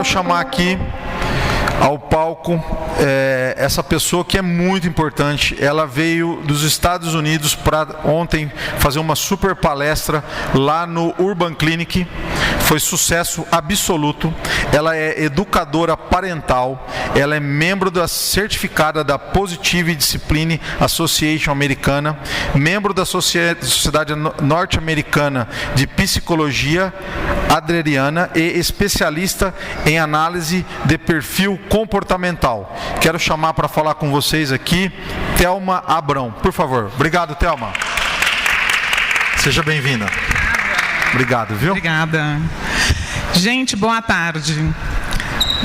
quero chamar aqui ao palco essa pessoa que é muito importante. Ela veio dos Estados Unidos para ontem fazer uma super palestra lá no Urban Clinic. Foi sucesso absoluto. Ela é educadora parental, ela é membro da certificada da Positive Discipline Association americana, membro da Sociedade Norte-Americana de Psicologia Adleriana e especialista em análise de perfil comportamental. Quero chamar para falar com vocês aqui Thelma Abrão, por favor. Obrigado, Thelma. Seja bem-vinda. Obrigado, viu? Obrigada. Gente, boa tarde.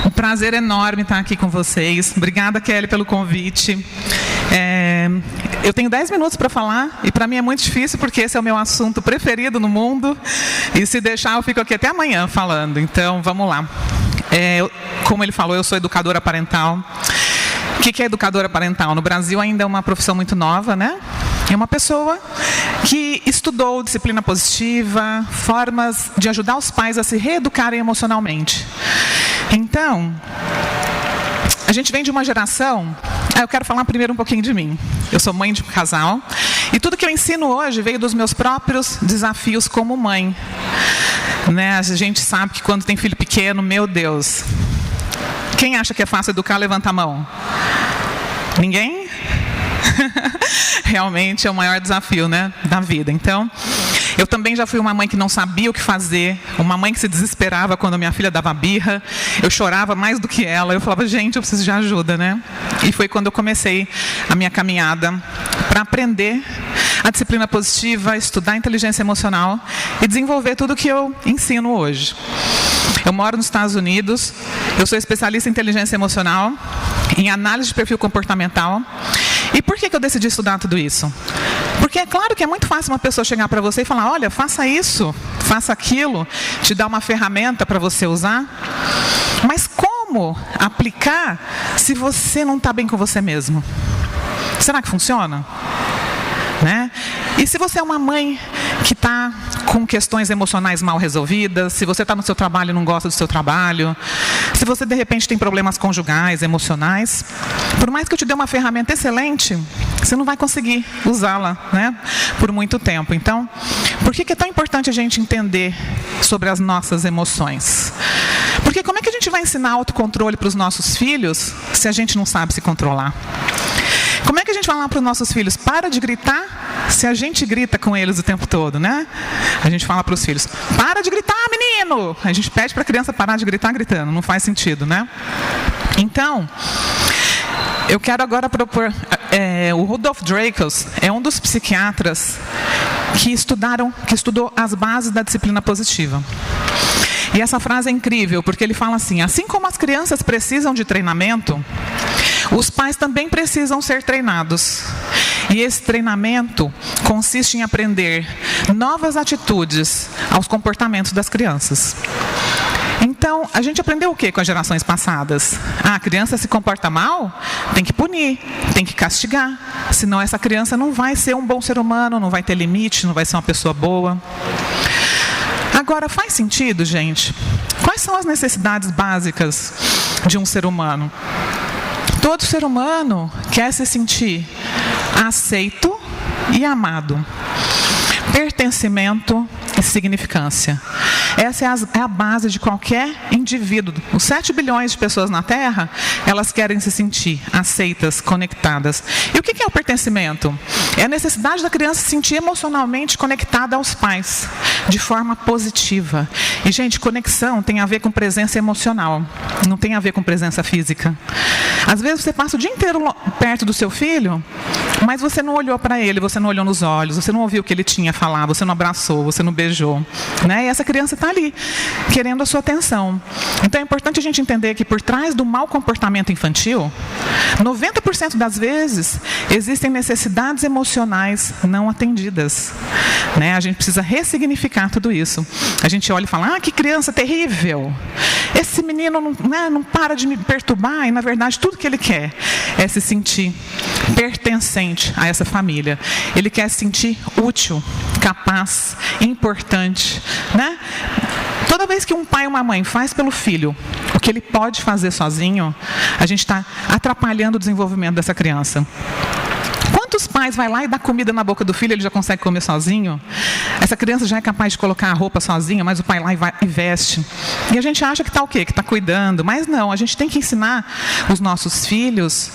Um prazer enorme estar aqui com vocês. Obrigada, Kelly, pelo convite. Eu tenho 10 minutos para falar e para mim é muito difícil porque esse é o meu assunto preferido no mundo e se deixar eu fico aqui até amanhã falando. Então, vamos lá. Como ele falou, eu sou educadora parental. O que é educadora parental? No Brasil ainda é uma profissão muito nova, né? É uma pessoa que estudou disciplina positiva, formas de ajudar os pais a se reeducarem emocionalmente. Então, a gente vem de uma geração... Eu quero falar primeiro um pouquinho de mim. Eu sou mãe de um casal e tudo que eu ensino hoje veio dos meus próprios desafios como mãe. Né? A gente sabe que quando tem filho pequeno, meu Deus... Quem acha que é fácil educar, levanta a mão. Ninguém? Realmente é o maior desafio, né, da vida. Então, eu também já fui uma mãe que não sabia o que fazer, uma mãe que se desesperava quando a minha filha dava birra, eu chorava mais do que ela, eu falava, gente, eu preciso de ajuda, né? E foi quando eu comecei a minha caminhada para aprender a disciplina positiva, estudar inteligência emocional e desenvolver tudo o que eu ensino hoje. Eu moro nos Estados Unidos, eu sou especialista em inteligência emocional, em análise de perfil comportamental. E por que eu decidi estudar tudo isso? Porque é claro que é muito fácil uma pessoa chegar para você e falar, olha, faça isso, faça aquilo, te dar uma ferramenta para você usar. Mas como aplicar se você não está bem com você mesmo? Será que funciona? Né? E se você é uma mãe que está com questões emocionais mal resolvidas, se você está no seu trabalho e não gosta do seu trabalho, se você de repente tem problemas conjugais, emocionais, por mais que eu te dê uma ferramenta excelente, você não vai conseguir usá-la, né, por muito tempo. Então, por que é tão importante a gente entender sobre as nossas emoções? Porque como é que a gente vai ensinar autocontrole para os nossos filhos se a gente não sabe se controlar? Como é que a gente vai falar para os nossos filhos, para de gritar, se a gente grita com eles o tempo todo, né? A gente fala para os filhos, para de gritar, menino! A gente pede para a criança parar de gritar gritando, não faz sentido, né? Então, eu quero agora propor, o Rudolf Dreikels é um dos psiquiatras que estudou as bases da disciplina positiva. E essa frase é incrível, porque ele fala assim como as crianças precisam de treinamento, os pais também precisam ser treinados. E esse treinamento consiste em aprender novas atitudes aos comportamentos das crianças. Então, a gente aprendeu o que com as gerações passadas? A criança se comporta mal? Tem que punir, tem que castigar. Senão essa criança não vai ser um bom ser humano, não vai ter limite, não vai ser uma pessoa boa. Agora, faz sentido, gente? Quais são as necessidades básicas de um ser humano? Todo ser humano quer se sentir aceito e amado. Pertencimento e significância. Essa é a base de qualquer indivíduo. Os 7 bilhões de pessoas na Terra, elas querem se sentir aceitas, conectadas. E o que é o pertencimento? É a necessidade da criança se sentir emocionalmente conectada aos pais, de forma positiva. E, gente, conexão tem a ver com presença emocional, não tem a ver com presença física. Às vezes você passa o dia inteiro perto do seu filho, mas você não olhou para ele, você não olhou nos olhos, você não ouviu o que ele tinha a falar, você não abraçou, você não beijou, né? E essa criança está ali, querendo a sua atenção. Então é importante a gente entender que por trás do mau comportamento infantil, 90% das vezes existem necessidades emocionais não atendidas, né? A gente precisa ressignificar tudo isso. A gente olha e fala, que criança terrível, esse menino não para de me perturbar, e na verdade tudo que ele quer é se sentir pertencente a essa família. Ele quer se sentir útil, capaz, importante, né? Toda vez que um pai ou uma mãe faz pelo filho o que ele pode fazer sozinho, a gente está atrapalhando o desenvolvimento dessa criança. Quantos pais vai lá e dá comida na boca do filho, ele já consegue comer sozinho? Essa criança já é capaz de colocar a roupa sozinha, mas o pai lá e veste. E a gente acha que está o quê? Que está cuidando. Mas não, a gente tem que ensinar os nossos filhos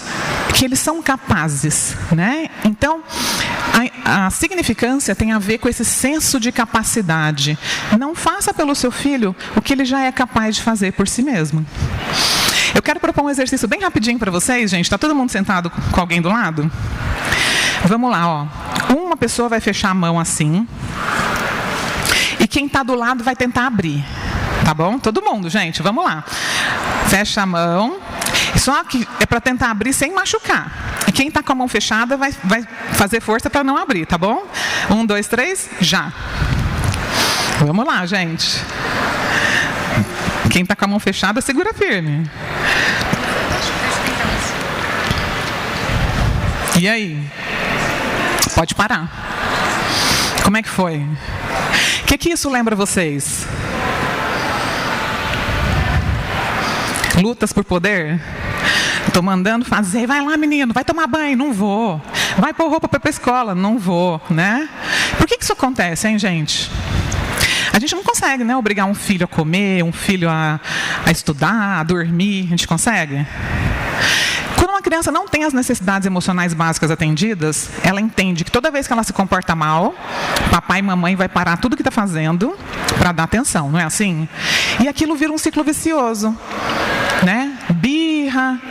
que eles são capazes, né? Então, a significância tem a ver com esse senso de capacidade. Não faça pelo seu filho o que ele já é capaz de fazer por si mesmo. Eu quero propor um exercício bem rapidinho para vocês, gente. Está todo mundo sentado com alguém do lado? Vamos lá, ó. Uma pessoa vai fechar a mão assim. E quem está do lado vai tentar abrir. Tá bom? Todo mundo, gente. Vamos lá. Fecha a mão. Só que é para tentar abrir sem machucar. E quem está com a mão fechada vai fazer força para não abrir, tá bom? 1, 2, 3, já. Vamos lá, gente. Quem está com a mão fechada, segura firme. E aí? Pode parar. Como é que foi? O que isso lembra vocês? Lutas por poder? Estou mandando fazer. Vai lá, menino, vai tomar banho. Não vou. Vai pôr roupa para ir para a escola. Não vou, né? Por que isso acontece, hein, gente? A gente não consegue, né, obrigar um filho a comer, um filho a estudar, a dormir. A gente consegue? Quando uma criança não tem as necessidades emocionais básicas atendidas, ela entende que toda vez que ela se comporta mal, papai e mamãe vai parar tudo que está fazendo para dar atenção, não é assim? E aquilo vira um ciclo vicioso, né? Birra.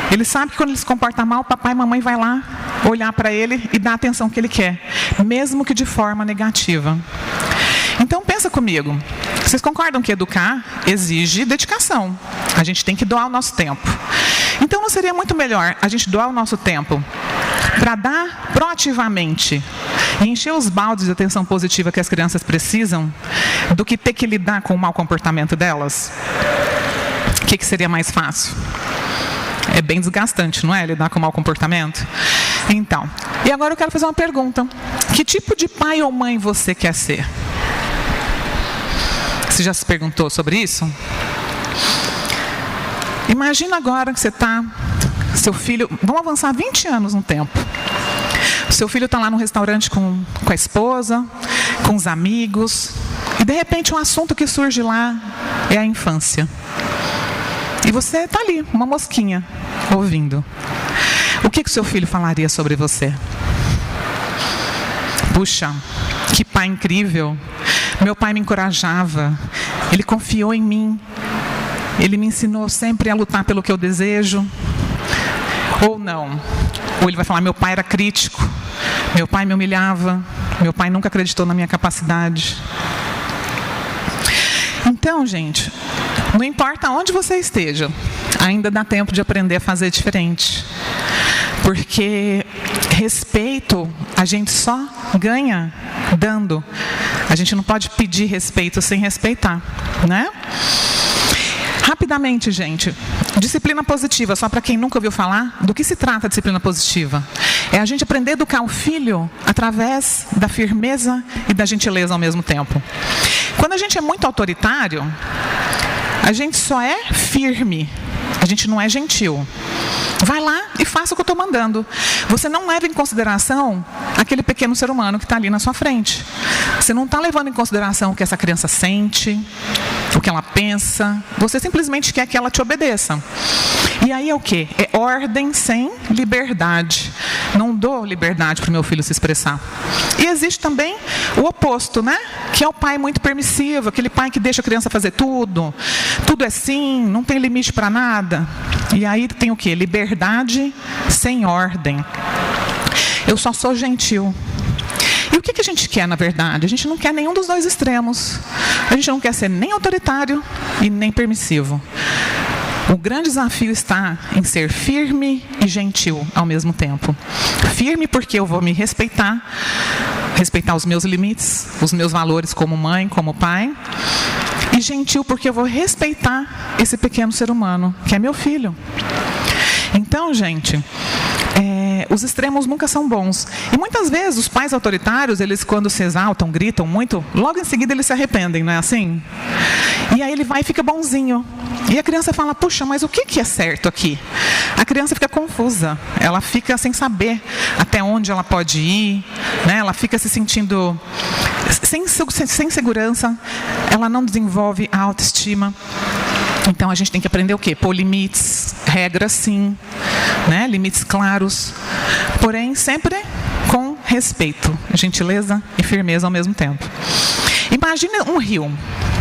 Ele sabe que quando ele se comporta mal, papai e mamãe vai lá olhar para ele e dar a atenção que ele quer, mesmo que de forma negativa. Então pensa comigo, vocês concordam que educar exige dedicação? A gente tem que doar o nosso tempo. Então não seria muito melhor a gente doar o nosso tempo para dar proativamente e encher os baldes de atenção positiva que as crianças precisam do que ter que lidar com o mau comportamento delas? O que seria mais fácil? É bem desgastante, não é? Lidar com o mau comportamento? Então, e agora eu quero fazer uma pergunta. Que tipo de pai ou mãe você quer ser? Você já se perguntou sobre isso? Imagina agora que você está, seu filho, vamos avançar 20 anos no tempo. O seu filho está lá no restaurante com a esposa, com os amigos, e de repente um assunto que surge lá é a infância. E você está ali, uma mosquinha, ouvindo. O que o seu filho falaria sobre você? Puxa, que pai incrível. Meu pai me encorajava, ele confiou em mim, ele me ensinou sempre a lutar pelo que eu desejo. Ou não, ou ele vai falar, meu pai era crítico, meu pai me humilhava, meu pai nunca acreditou na minha capacidade. Então, gente, não importa onde você esteja, ainda dá tempo de aprender a fazer diferente. Porque respeito a gente só ganha dando. A gente não pode pedir respeito sem respeitar, né? Rapidamente, gente. Disciplina positiva, só para quem nunca ouviu falar, do que se trata a disciplina positiva? É a gente aprender a educar o filho através da firmeza e da gentileza ao mesmo tempo. Quando a gente é muito autoritário, a gente só é firme, a gente não é gentil. Vai lá e faça o que eu estou mandando. Você não leva em consideração aquele pequeno ser humano que está ali na sua frente. Você não está levando em consideração o que essa criança sente, o que ela pensa. Você simplesmente quer que ela te obedeça. E aí é o quê? É ordem sem liberdade. Não dou liberdade para o meu filho se expressar. E existe também o oposto, né? Que é o pai muito permissivo, aquele pai que deixa a criança fazer tudo. Tudo é sim, não tem limite para nada. E aí tem o quê? Liberdade sem ordem. Eu só sou gentil. E o que a gente quer, na verdade? A gente não quer nenhum dos dois extremos. A gente não quer ser nem autoritário e nem permissivo. O grande desafio está em ser firme e gentil ao mesmo tempo. Firme porque eu vou me respeitar, respeitar os meus limites, os meus valores como mãe, como pai. E gentil porque eu vou respeitar esse pequeno ser humano, que é meu filho. Então, gente, os extremos nunca são bons. E muitas vezes os pais autoritários, eles quando se exaltam, gritam muito, logo em seguida eles se arrependem, não é assim? E aí ele vai e fica bonzinho. E a criança fala, puxa, mas o que é certo aqui? A criança fica confusa, ela fica sem saber até onde ela pode ir, né? Ela fica se sentindo sem segurança, ela não desenvolve a autoestima. Então a gente tem que aprender o quê? Pôr limites, regras sim, né? Limites claros, porém sempre com respeito, gentileza e firmeza ao mesmo tempo. Imagine um rio,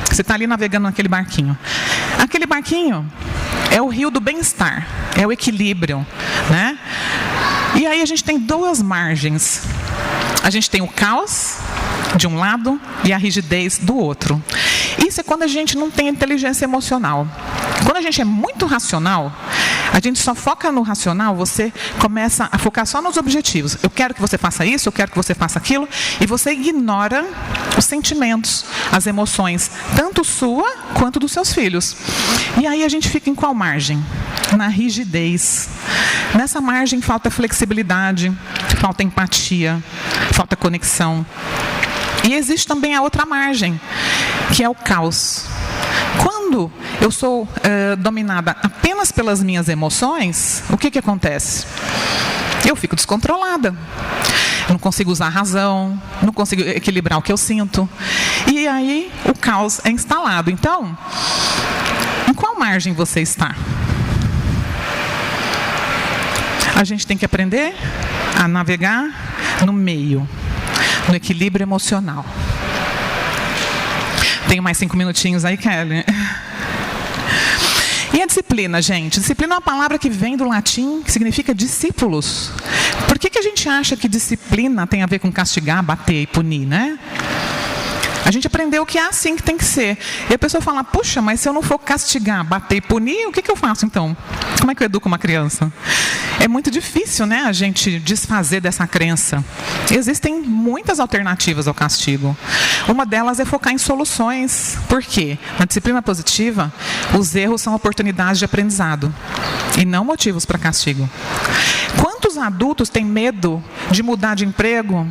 você está ali navegando naquele barquinho. Aquele barquinho é o rio do bem-estar, é o equilíbrio, né? E aí a gente tem duas margens. A gente tem o caos de um lado e a rigidez do outro. Isso é quando a gente não tem inteligência emocional. Quando a gente é muito racional, a gente só foca no racional, você começa a focar só nos objetivos. Eu quero que você faça isso, eu quero que você faça aquilo, e você ignora os sentimentos, as emoções, tanto sua quanto dos seus filhos. E aí a gente fica em qual margem? Na rigidez. Nessa margem falta flexibilidade, falta empatia, falta conexão. E existe também a outra margem, que é o caos. Quando eu sou dominada apenas pelas minhas emoções, o que acontece? Eu fico descontrolada. Não consigo usar a razão, não consigo equilibrar o que eu sinto. E aí o caos é instalado. Então, em qual margem você está? A gente tem que aprender a navegar no meio, no equilíbrio emocional. Tenho mais 5 minutinhos aí, Kelly. E a disciplina, gente? Disciplina é uma palavra que vem do latim, que significa discípulos. Por que a gente acha que disciplina tem a ver com castigar, bater e punir, né? A gente aprendeu que é assim que tem que ser. E a pessoa fala, puxa, mas se eu não for castigar, bater e punir, o que eu faço então? Como é que eu educo uma criança? É muito difícil, né, a gente desfazer dessa crença. Existem muitas alternativas ao castigo. Uma delas é focar em soluções. Por quê? Na disciplina positiva, os erros são oportunidades de aprendizado e não motivos para castigo. Quantos adultos têm medo de mudar de emprego,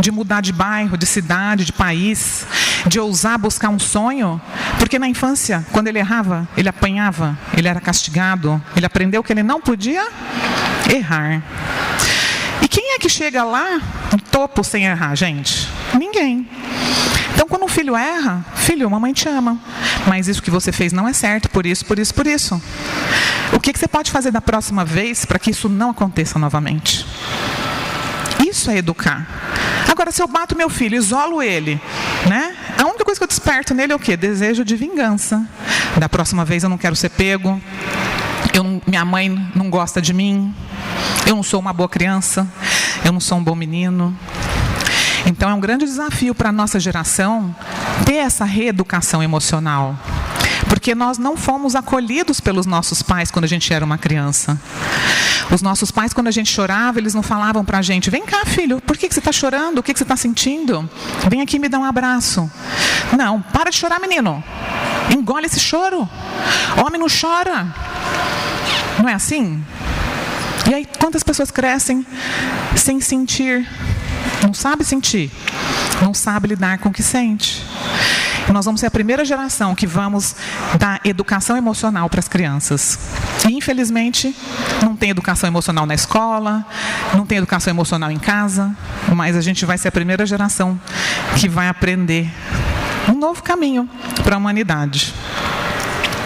de mudar de bairro, de cidade, de país, de ousar buscar um sonho, porque na infância, quando ele errava, ele apanhava, ele era castigado, ele aprendeu que ele não podia errar. E quem é que chega lá no topo sem errar, gente? Ninguém. Então, quando um filho erra, filho, mamãe te ama, mas isso que você fez não é certo, por isso, por isso, por isso. O que você pode fazer da próxima vez para que isso não aconteça novamente? Isso é educar. Agora, se eu bato meu filho, isolo ele, né? A única coisa que eu desperto nele é o quê? Desejo de vingança. Da próxima vez eu não quero ser pego. Minha mãe não gosta de mim. Eu não sou uma boa criança. Eu não sou um bom menino. Então é um grande desafio para a nossa geração ter essa reeducação emocional. Porque nós não fomos acolhidos pelos nossos pais quando a gente era uma criança. Os nossos pais, quando a gente chorava, eles não falavam pra gente, vem cá, filho, por que você está chorando? O que você está sentindo? Vem aqui me dar um abraço. Não, para de chorar, menino. Engole esse choro. Homem não chora. Não é assim? E aí, quantas pessoas crescem sem sentir? Não sabe sentir. Não sabe lidar com o que sente. Nós vamos ser a primeira geração que vamos dar educação emocional para as crianças. E, infelizmente, não tem educação emocional na escola, não tem educação emocional em casa, mas a gente vai ser a primeira geração que vai aprender um novo caminho para a humanidade.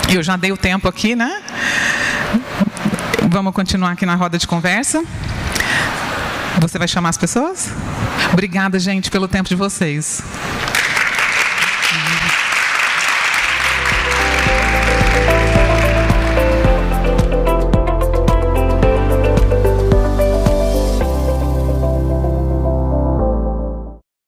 Eu já dei o tempo aqui, né? Vamos continuar aqui na roda de conversa. Você vai chamar as pessoas? Obrigada, gente, pelo tempo de vocês.